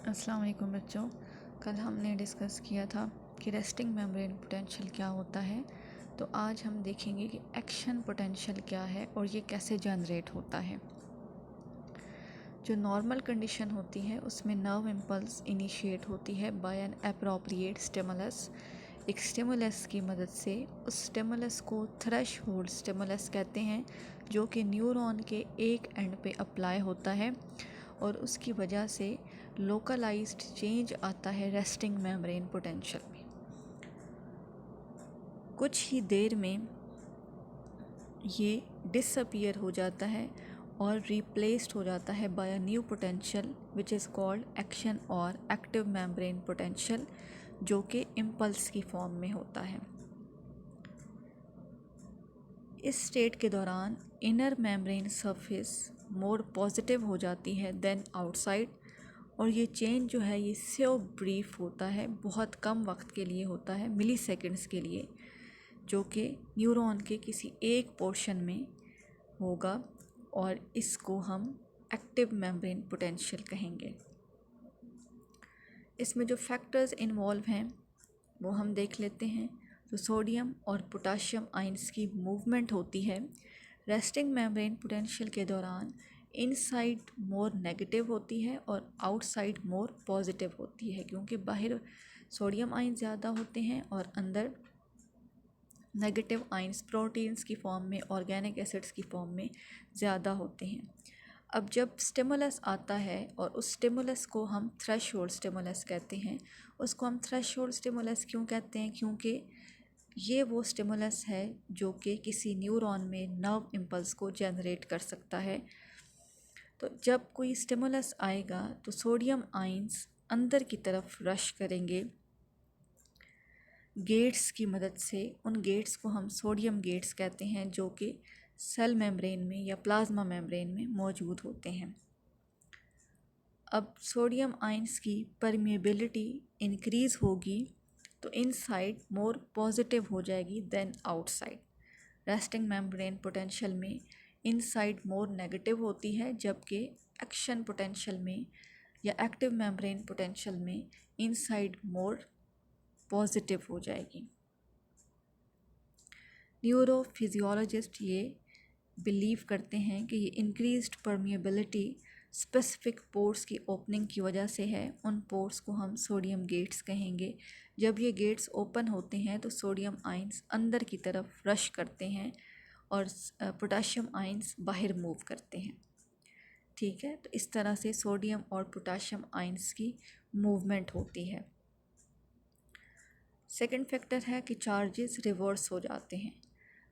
अस्सलाम वालेकुम बच्चों। कल हमने डिस्कस किया था कि रेस्टिंग मेम्ब्रेन पोटेंशियल क्या होता है। तो आज हम देखेंगे कि एक्शन पोटेंशियल क्या है और ये कैसे जनरेट होता है। जो नॉर्मल कंडीशन होती है उसमें नर्व इम्पल्स इनिशिएट होती है बाय एन अप्रोप्रिएट स्टिमुलस। एक स्टिमुलस की मदद से उस स्टिमुलस को थ्रेशहोल्ड स्टिमुलस कहते हैं, जो कि न्यूरॉन के एक एंड पे अप्लाई होता है और उसकी वजह से लोकलाइज्ड चेंज आता है रेस्टिंग मेम्ब्रेन पोटेंशियल में। कुछ ही देर में ये डिसअपीयर हो जाता है और रिप्लेस्ड हो जाता है by a new potential which is called action और एक्टिव मेम्ब्रेन पोटेंशियल, जो कि इम्पल्स की फॉर्म में होता है। इस स्टेट के दौरान इनर मेम्ब्रेन सरफेस मोर पॉजिटिव हो जाती है देन आउटसाइड, और ये चेंज जो है ये सो ब्रीफ होता है, बहुत कम वक्त के लिए होता है, मिली सेकेंड्स के लिए, जो कि न्यूरॉन के किसी एक पोर्शन में होगा और इसको हम एक्टिव मेम्ब्रेन पोटेंशियल कहेंगे। इसमें जो फैक्टर्स इन्वॉल्व हैं वो हम देख लेते हैं। तो सोडियम और पोटाशियम आयंस की मूवमेंट होती है रेस्टिंग मेम्ब्रेन पोटेंशियल के दौरान। इनसाइड मोर नेगेटिव होती है और आउटसाइड मोर पॉजिटिव होती है, क्योंकि बाहर सोडियम आयन ज़्यादा होते हैं और अंदर नेगेटिव आयंस प्रोटीन्स की फॉर्म में, ऑर्गेनिक एसिड्स की फॉर्म में ज़्यादा होते हैं। अब जब स्टिमुलस आता है और उस स्टिमुलस को हम थ्रेशहोल्ड स्टिमुलस कहते हैं। उसको हम थ्रेशहोल्ड स्टिमुलस क्यों कहते हैं? क्योंकि ये वो स्टिमुलस है जो कि किसी न्यूरॉन में नर्व इम्पल्स को जनरेट कर सकता है। तो जब कोई स्टिमुलस आएगा तो सोडियम आयंस अंदर की तरफ रश करेंगे गेट्स की मदद से। उन गेट्स को हम सोडियम गेट्स कहते हैं, जो कि सेल मेम्ब्रेन में या प्लाज्मा मेम्ब्रेन में मौजूद होते हैं। अब सोडियम आयंस की परमिएबिलिटी इंक्रीज़ होगी तो इनसाइड मोर पॉजिटिव हो जाएगी then outside. Resting membrane potential में इनसाइड मोर नेगेटिव होती है, जबकि एक्शन पोटेंशियल में या एक्टिव मेम्ब्रेन पोटेंशियल में इनसाइड मोर पॉजिटिव हो जाएगी। न्यूरोफिजियोलॉजिस्ट ये बिलीव करते हैं कि ये इंक्रीज्ड परमिएबिलिटी स्पेसिफिक पोर्स की ओपनिंग की वजह से है। उन पोर्स को हम सोडियम गेट्स कहेंगे। जब ये गेट्स ओपन होते हैं तो सोडियम आयंस अंदर की तरफ रश करते हैं और पोटाशियम आयंस बाहर मूव करते हैं। ठीक है, तो इस तरह से सोडियम और पोटाशियम आयंस की मूवमेंट होती है। सेकंड फैक्टर है कि चार्जेस रिवर्स हो जाते हैं।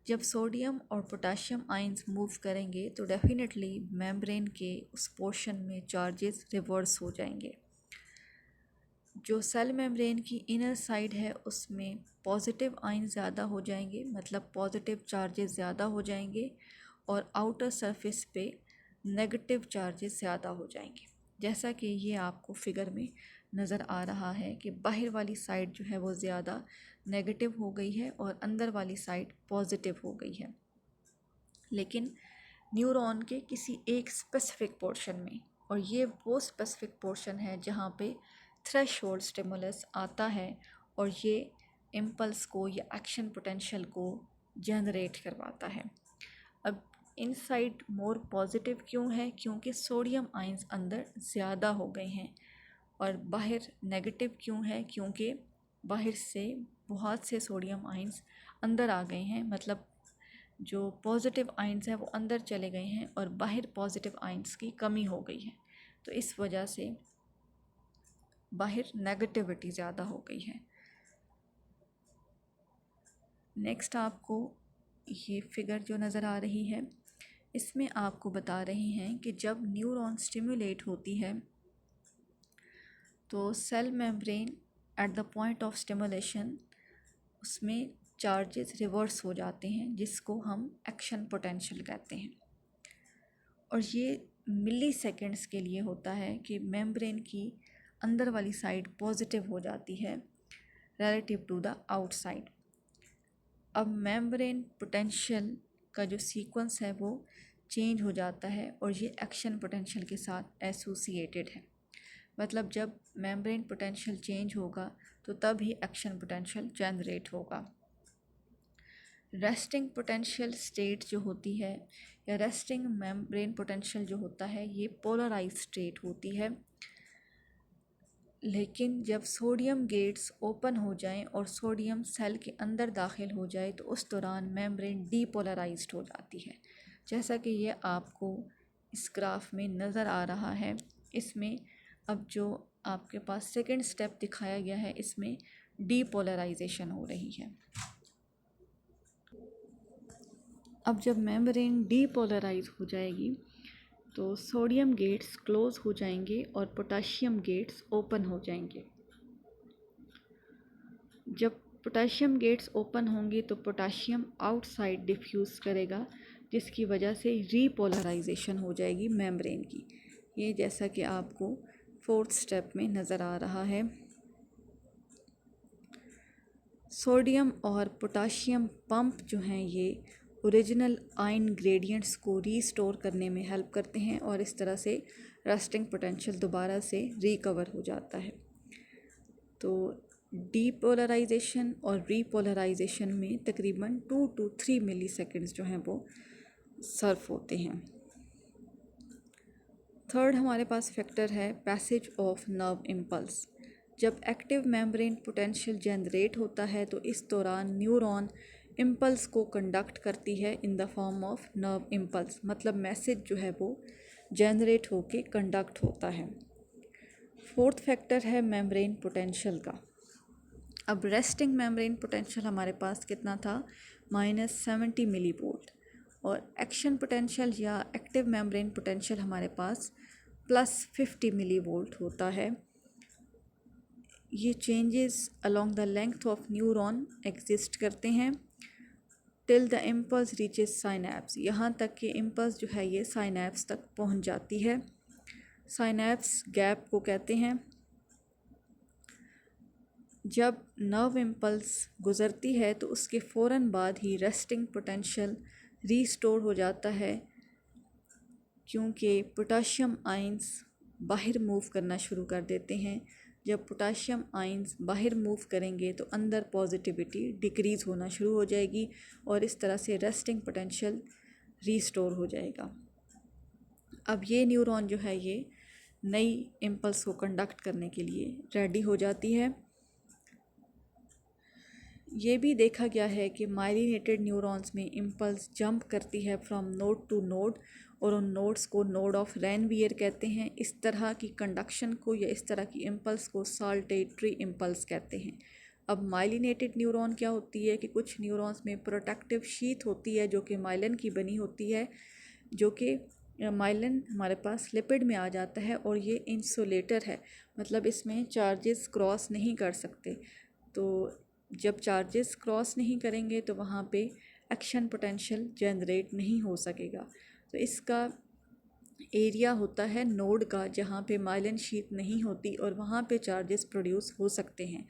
जब सोडियम और पोटाशियम आयंस मूव करेंगे तो डेफिनेटली मेम्ब्रेन के उस पोर्शन में चार्जेस रिवर्स हो जाएंगे। जो सेल मेम्ब्रेन की इनर साइड है उसमें पॉजिटिव आयन ज़्यादा हो जाएंगे, मतलब पॉजिटिव चार्जेस ज़्यादा हो जाएंगे, और आउटर सरफेस पे नेगेटिव चार्जेस ज़्यादा हो जाएंगे। जैसा कि ये आपको फिगर में नज़र आ रहा है कि बाहर वाली साइड जो है वो ज़्यादा नेगेटिव हो गई है और अंदर वाली साइड पॉजिटिव हो गई है। लेकिन न्यूरॉन के किसी एक स्पेसिफिक पोर्शन में, और ये वो स्पेसिफिक पोर्शन है जहाँ पे थ्रेशहोल्ड स्टिमुलस आता है और ये इम्पल्स को या एक्शन पोटेंशियल को जनरेट करवाता है। अब इनसाइड मोर पॉजिटिव क्यों है? क्योंकि सोडियम आयंस अंदर ज़्यादा हो गए हैं। और बाहर नेगेटिव क्यों है? क्योंकि बाहर से बहुत से सोडियम आयंस अंदर आ गए हैं, मतलब जो पॉजिटिव आयंस है वो अंदर चले गए हैं और बाहर पॉजिटिव आयंस की कमी हो गई है। तो इस वजह से बाहर नेगेटिविटी ज़्यादा हो गई है। नेक्स्ट आपको ये फिगर जो नज़र आ रही है, इसमें आपको बता रहे हैं कि जब न्यूरॉन स्टिमुलेट होती है तो cell membrane at the point of stimulation उसमें चार्जेस रिवर्स हो जाते हैं, जिसको हम एक्शन पोटेंशियल कहते हैं। और ये मिली सेकेंड्स के लिए होता है कि मेम्ब्रेन की अंदर वाली साइड पॉजिटिव हो जाती है रिलेटिव टू द आउटसाइड। अब मेम्ब्रेन पोटेंशियल का जो सीक्वेंस है वो चेंज हो जाता है और ये एक्शन पोटेंशियल के साथ एसोसिएटेड है। मतलब जब मेम्ब्रेन पोटेंशियल चेंज होगा तो तब ही एक्शन पोटेंशियल जनरेट होगा। रेस्टिंग पोटेंशियल स्टेट जो होती है या रेस्टिंग मेम्ब्रेन पोटेंशियल जो होता है ये पोलराइज स्टेट होती है, लेकिन जब सोडियम गेट्स ओपन हो जाएं और सोडियम सेल के अंदर दाखिल हो जाए तो उस दौरान मेम्ब्रेन डीपोलराइज्ड हो जाती है, जैसा कि ये आपको इस ग्राफ में नज़र आ रहा है। इसमें अब जो आपके पास सेकंड स्टेप दिखाया गया है इसमें डीपोलराइजेशन हो रही है। अब जब मेम्ब्रेन डीपोलराइज हो जाएगी तो सोडियम गेट्स क्लोज हो जाएंगे और पोटाशियम गेट्स ओपन हो जाएंगे। जब पोटाशियम गेट्स ओपन होंगे तो पोटाशियम आउटसाइड डिफ्यूज़ करेगा, जिसकी वजह से रीपोलराइजेशन हो जाएगी मेम्ब्रेन की। ये जैसा कि आपको फोर्थ स्टेप में नज़र आ रहा है। सोडियम और पोटाशियम पंप जो हैं ये ओरिजिनल आयन ग्रेडियंट्स को रीस्टोर करने में हेल्प करते हैं और इस तरह से रेस्टिंग पोटेंशियल दोबारा से रिकवर हो जाता है। तो डीपोलराइजेशन और रीपोलराइजेशन में तकरीबन 2 to 3 मिली सेकेंड्स जो हैं वो सर्व होते हैं। थर्ड हमारे पास फैक्टर है पैसेज ऑफ नर्व इम्पल्स। जब एक्टिव मेम्ब्रेन पोटेंशियल जनरेट होता है तो इस दौरान न्यूरॉन इम्पल्स को कंडक्ट करती है in the form of nerve impulse, मतलब मैसेज जो है वो जनरेट होके कंडक्ट होता है। फोर्थ फैक्टर है मेम्ब्रेन पोटेंशियल का। अब रेस्टिंग मेम्ब्रेन पोटेंशियल हमारे पास कितना था, -70 मिली वोल्ट, और एक्शन पोटेंशियल या एक्टिव मेम्ब्रेन पोटेंशियल हमारे पास +50 मिली वोल्ट होता है। ये changes along the length of neuron exist करते हैं till the impulse reaches synapse, यहाँ तक कि इम्पल्स जो है ये साइनैप्स तक पहुँच जाती है। साइनैप्स गैप को कहते हैं। जब नर्व इम्पल्स गुज़रती है तो उसके फ़ौरन बाद ही रेस्टिंग पोटेंशियल रीस्टोर हो जाता है, क्योंकि पोटाशियम आयंस बाहर मूव करना शुरू कर देते हैं। जब पोटाशियम आयंस बाहर मूव करेंगे तो अंदर पॉजिटिविटी डिक्रीज़ होना शुरू हो जाएगी और इस तरह से रेस्टिंग पोटेंशियल रीस्टोर हो जाएगा। अब ये न्यूरॉन जो है ये नई इम्पल्स को कंडक्ट करने के लिए रेडी हो जाती है। ये भी देखा गया है कि माइलिनेटेड न्यूरॉन्स में इम्पल्स जंप करती है फ्रॉम नोड टू नोड और उन नोड्स को नोड ऑफ रैनवियर कहते हैं। इस तरह की कंडक्शन को या इस तरह की इम्पल्स को साल्टेटरी इम्पल्स कहते हैं। अब माइलिनेटेड न्यूरॉन क्या होती है कि कुछ न्यूरॉन्स में प्रोटेक्टिव शीथ होती है जो कि माइलिन की बनी होती है, जो कि माइलिन हमारे पास लिपिड में आ जाता है और ये इंसुलेटर है, मतलब इसमें चार्जेस क्रॉस नहीं कर सकते। तो जब चार्जेस क्रॉस नहीं करेंगे तो वहाँ पे एक्शन पोटेंशियल जनरेट नहीं हो सकेगा। तो इसका एरिया होता है नोड का जहाँ पे माइलिन शीट नहीं होती और वहाँ पे चार्जेस प्रोड्यूस हो सकते हैं।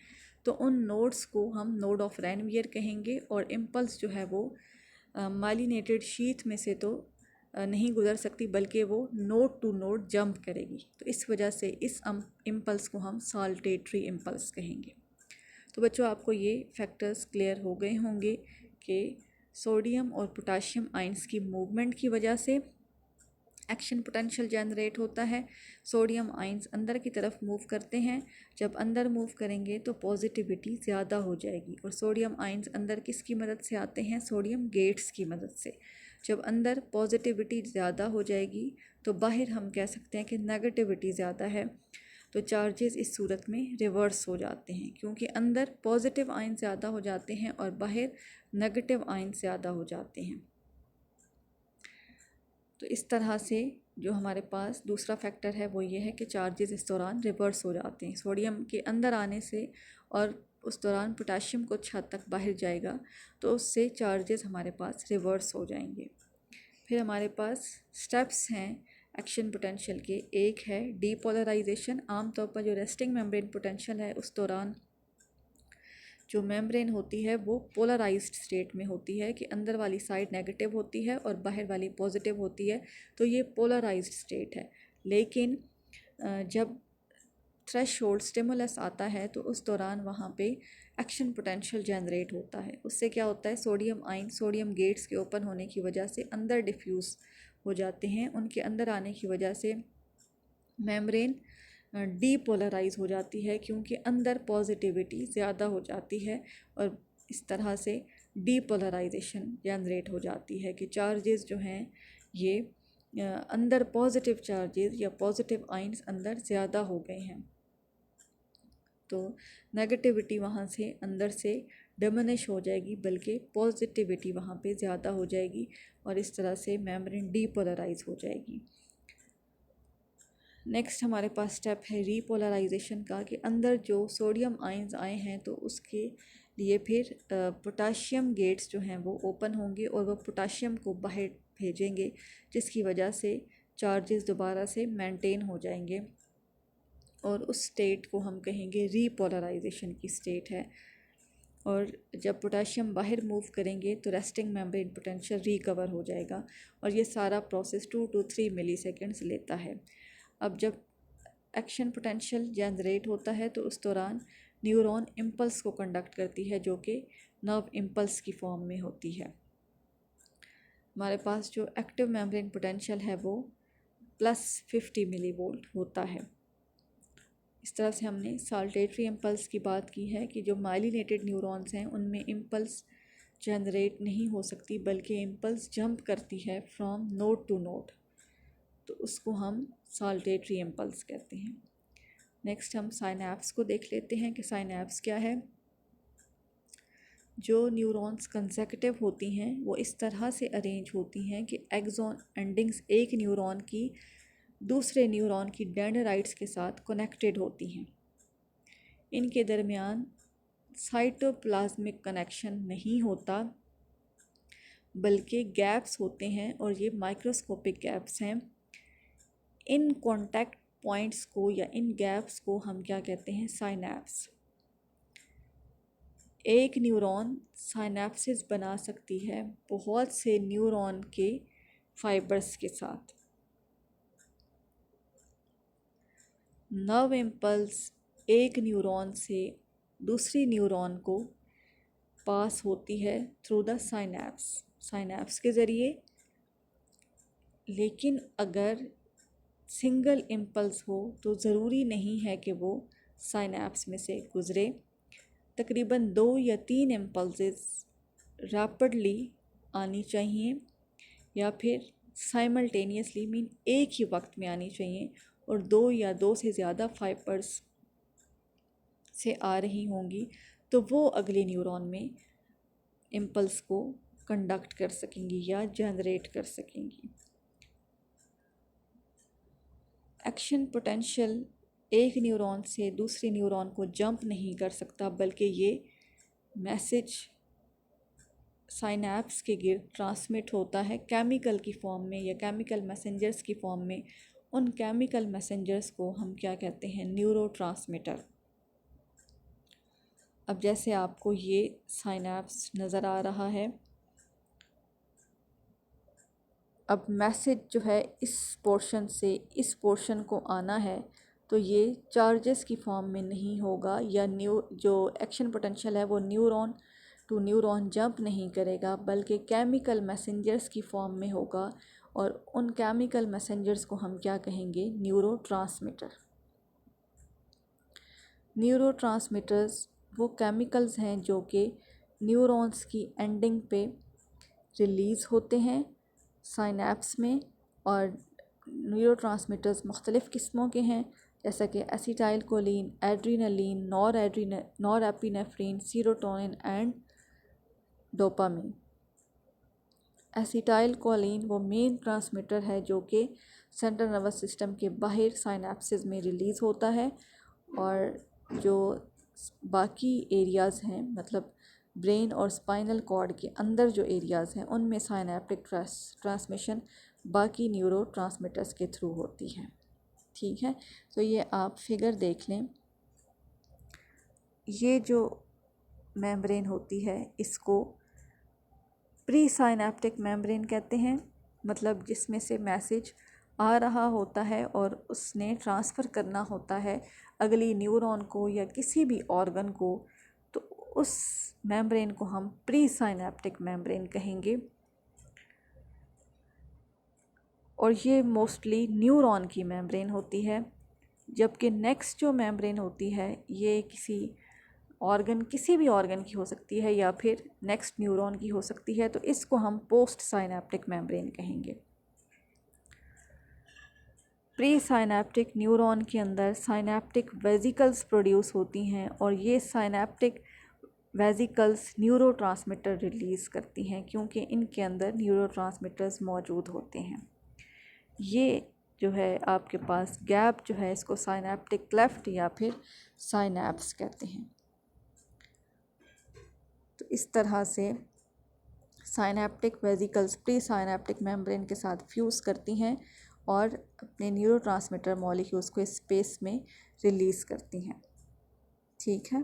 तो उन नोड्स को हम नोड ऑफ रैनवियर कहेंगे और इम्पल्स जो है वो माइलिनेटेड शीट में से तो नहीं गुजर सकती बल्कि वो नोड टू नोड जंप करेगी। तो इस वजह से इस इम्पल्स को हम साल्टेटरी इम्पल्स कहेंगे। तो बच्चों आपको ये फैक्टर्स क्लियर हो गए होंगे कि सोडियम और पोटाशियम आयंस की मूवमेंट की वजह से एक्शन पोटेंशियल जनरेट होता है। सोडियम आयंस अंदर की तरफ मूव करते हैं, जब अंदर मूव करेंगे तो पॉजिटिविटी ज़्यादा हो जाएगी। और सोडियम आयंस अंदर किसकी मदद से आते हैं, सोडियम गेट्स की मदद से। जब अंदर पॉजिटिविटी ज़्यादा हो जाएगी तो बाहर हम कह सकते हैं कि नेगेटिविटी ज़्यादा है, तो चार्जेस इस सूरत में रिवर्स हो जाते हैं, क्योंकि अंदर पॉजिटिव आयन ज़्यादा हो जाते हैं और बाहर नेगेटिव आयन ज़्यादा हो जाते हैं। तो इस तरह से जो हमारे पास दूसरा फैक्टर है वो ये है कि चार्जेस इस दौरान रिवर्स हो जाते हैं। सोडियम के अंदर आने से और उस दौरान पोटाशियम कुछ हद तक बाहर जाएगा तो उससे चार्जेस हमारे पास रिवर्स हो जाएंगे। फिर हमारे पास स्टेप्स हैं एक्शन पोटेंशियल के। एक है डीपोलराइजेशन। आमतौर पर जो रेस्टिंग मेम्ब्रेन पोटेंशियल है उस दौरान जो मेम्ब्रेन होती है वो पोलराइज्ड स्टेट में होती है कि अंदर वाली साइड नेगेटिव होती है और बाहर वाली पॉजिटिव होती है, तो ये पोलराइज्ड स्टेट है। लेकिन जब थ्रेशोल्ड स्टिमुलस आता है तो उस दौरान वहाँ पे एक्शन पोटेंशियल जनरेट होता है। उससे क्या होता है, सोडियम आयन सोडियम गेट्स के ओपन होने की वजह से अंदर डिफ्यूज़ हो जाते हैं। उनके अंदर आने की वजह से मेम्ब्रेन डीपोलराइज हो जाती है, क्योंकि अंदर पॉजिटिविटी ज़्यादा हो जाती है और इस तरह से डीपोलराइजेशन जनरेट हो जाती है कि चार्जेस जो हैं ये अंदर पॉजिटिव चार्जेस या पॉजिटिव आइंस अंदर ज़्यादा हो गए हैं, तो नेगेटिविटी वहाँ से अंदर से डिमिनिश हो जाएगी, बल्कि पॉजिटिविटी वहाँ पे ज़्यादा हो जाएगी और इस तरह से मेम्ब्रेन डीपोलराइज हो जाएगी। नेक्स्ट हमारे पास स्टेप है रीपोलराइजेशन का, कि अंदर जो सोडियम आयंस आए हैं तो उसके लिए फिर पोटाशियम गेट्स जो हैं वो ओपन होंगे और वो पोटाशियम को बाहर भेजेंगे, जिसकी वजह से चार्जेस दोबारा से मेंटेन हो जाएंगे और उस स्टेट को हम कहेंगे रीपोलराइजेशन की स्टेट है। और जब पोटाशियम बाहर मूव करेंगे तो रेस्टिंग मेम्ब्रेन पोटेंशियल रिकवर हो जाएगा और ये सारा प्रोसेस 2 to 3 मिली सेकेंड्स लेता है। अब जब एक्शन पोटेंशियल जनरेट होता है तो उस दौरान न्यूरॉन इम्पल्स को कंडक्ट करती है, जो कि नर्व इम्पल्स की फॉर्म में होती है। हमारे पास जो एक्टिव मेम्ब्रेन पोटेंशियल है वो +50 मिली वोल्ट होता है। इस तरह से हमने साल्टेटरी इम्पल्स की बात की है कि जो माइलिनेटेड न्यूरॉन्स हैं उनमें इम्पल्स जनरेट नहीं हो सकती, बल्कि इम्पल्स जंप करती है फ्रॉम नोड टू नोड, तो उसको हम साल्टेटरी इम्पल्स कहते हैं। नेक्स्ट हम साइनैप्स को देख लेते हैं कि साइनैप्स क्या है। जो न्यूरॉन्स कंसेक्यूटिव होती हैं वो इस तरह से अरेंज होती हैं कि एक्सॉन एंडिंग्स एक न्यूरॉन की दूसरे न्यूरॉन की डेंड्राइट्स के साथ कनेक्टेड होती हैं। इनके दरमियान साइटोप्लाज्मिक कनेक्शन नहीं होता, बल्कि गैप्स होते हैं और ये माइक्रोस्कोपिक गैप्स हैं। इन कॉन्टैक्ट पॉइंट्स को या इन गैप्स को हम क्या कहते हैं, साइनैप्स। एक न्यूरॉन साइनैप्सिस बना सकती है बहुत से न्यूरॉन के फाइबर्स के साथ। नर्व इम्पल्स एक न्यूरॉन से दूसरी न्यूरॉन को पास होती है थ्रू द साइनैप्स के ज़रिए। लेकिन अगर सिंगल इम्पल्स हो तो ज़रूरी नहीं है कि वो साइनैप्स में से गुज़रे। तकरीबन 2 या 3 इम्पल्सेस रैपिडली आनी चाहिए या फिर साइमल्टेनियसली मीन एक ही वक्त में आनी चाहिए, और 2 या 2 से ज़्यादा फाइबर्स से आ रही होंगी तो वो अगले न्यूरॉन में इम्पल्स को कंडक्ट कर सकेंगी या जनरेट कर सकेंगी। एक्शन पोटेंशियल एक न्यूरॉन से दूसरे न्यूरॉन को जंप नहीं कर सकता, बल्कि ये मैसेज साइनैप्स के गिर्द ट्रांसमिट होता है केमिकल की फॉर्म में या केमिकल मैसेंजर्स की फॉर्म में। उन केमिकल मैसेंजर्स को हम क्या कहते हैं, न्यूरोट्रांसमीटर। अब जैसे आपको ये साइनैप्स नज़र आ रहा है, अब मैसेज जो है इस पोर्शन से इस पोर्शन को आना है तो ये चार्जेस की फॉर्म में नहीं होगा, या जो एक्शन पोटेंशियल है वो न्यूरॉन टू न्यूरॉन जंप नहीं करेगा, बल्कि केमिकल मैसेंजर्स की फॉर्म में होगा। और उन केमिकल मैसेंजर्स को हम क्या कहेंगे, न्यूरोट्रांसमीटर। न्यूरोट्रांसमीटर्स वो केमिकल्स हैं जो कि न्यूरॉन्स की एंडिंग पे रिलीज़ होते हैं साइनैप्स में। और न्यूरोट्रांसमीटर्स मुख्तलिफ़ किस्मों के हैं, जैसा कि acetyl choline, adrenaline, norepinephrine, serotonin and dopamine. Acetyl choline वो मेन ट्रांसमीटर है जो कि सेंट्रल नर्वस सिस्टम के बाहर साइनैप्सिस में रिलीज़ होता है, और जो बाकी एरियाज़ हैं, मतलब ब्रेन और स्पाइनल कॉर्ड के अंदर जो एरियाज़ हैं, उनमें साइनैप्टिक ट्रांसमिशन बाकी न्यूरो ट्रांसमीटर्स के थ्रू होती है। ठीक है, तो ये आप फिगर देख लें। ये जो मेम्ब्रेन होती है इसको प्री साइनैप्टिक मेम्ब्रेन कहते हैं, मतलब जिसमें से मैसेज आ रहा होता है और उसने ट्रांसफ़र करना होता है अगली न्यूरॉन को या किसी भी ऑर्गन को, तो उस मेम्ब्रेन को हम प्री साइनेप्टिक मेम्ब्रेन कहेंगे। और ये मोस्टली न्यूरॉन की मेम्ब्रेन होती है, जबकि नेक्स्ट जो मेम्ब्रेन होती है ये किसी भी ऑर्गन की हो सकती है या फिर नेक्स्ट न्यूरॉन की हो सकती है, तो इसको हम पोस्ट साइनेप्टिक मेम्ब्रेन कहेंगे। प्री साइनेप्टिक न्यूरॉन के अंदर साइनेप्टिक वेसिकल्स प्रोड्यूस होती हैं और ये साइनेप्टिक वेसिकल्स न्यूरोट्रांसमीटर रिलीज़ करती हैं, क्योंकि इनके अंदर न्यूरोट्रांसमीटर्स मौजूद होते हैं। ये जो है आपके पास गैप जो है इसको साइनेप्टिक क्लेफ्ट या फिर साइनैप्स कहते हैं। तो इस तरह से synaptic vesicles pre synaptic membrane के साथ फ्यूज़ करती हैं और अपने न्यूरोट्रांसमीटर मॉलिक्यूल्स को स्पेस में रिलीज़ करती हैं। ठीक है।